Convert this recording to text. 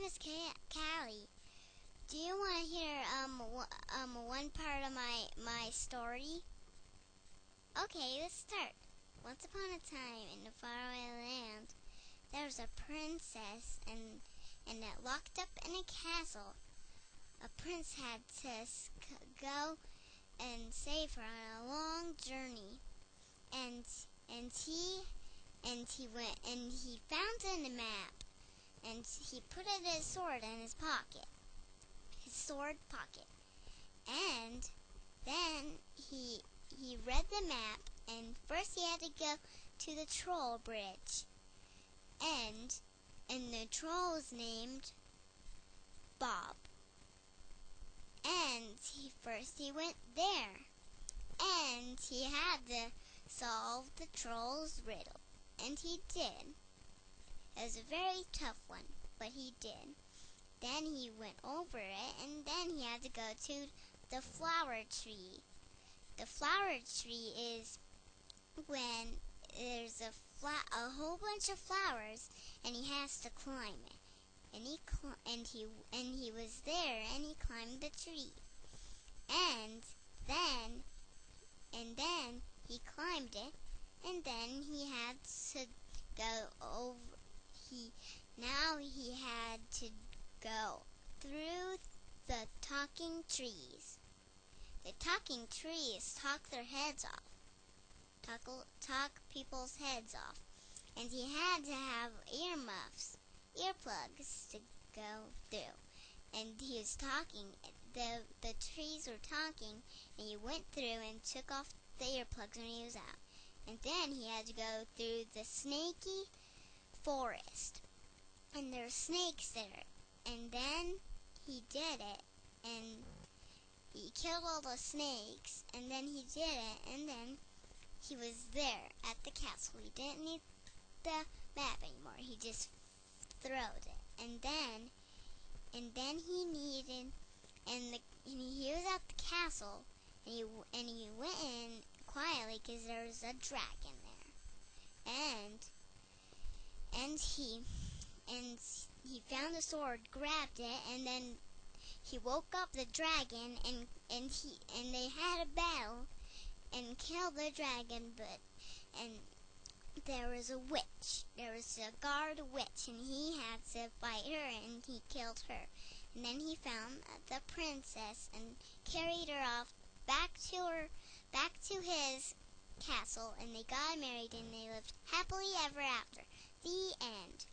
is Callie. Do you want to hear one part of my story? Okay, let's start. Once upon a time in a faraway land, there was a princess and that locked up in a castle. A prince had to go and save her on a long journey, and he found a map, and he put his sword in his sword pocket, and then he read the map, and first he had to go to the troll bridge, and the troll was named Bob, and he went there, and he had to solve the troll's riddle, and he did. It was a very tough one, but he did. Then he went over it, and then he had to go to the flower tree. The flower tree is when there's a whole bunch of flowers, and he has to climb it. And he was there, and he climbed the tree. And then he climbed it, and then he had to go over. He had to go through the talking trees. The talking trees talk their heads off. Talk people's heads off. And he had to have earplugs to go through. And he was talking, the trees were talking, and he went through and took off the earplugs when he was out. And then he had to go through the snaky forest. And there were snakes there. And then he did it, and he killed all the snakes, and then he did it, and then he was there at the castle. He didn't need the map anymore. He just throwed it. And then he needed, and he was at the castle, and he went in quietly because there was a dragon there. And he found the sword, grabbed it, and then he woke up the dragon, and they had a battle and killed the dragon, and there was a witch. There was a guard witch, and he had to fight her, and he killed her. And then he found the princess and carried her off back to his castle, and they got married, and they lived happily ever after. The end.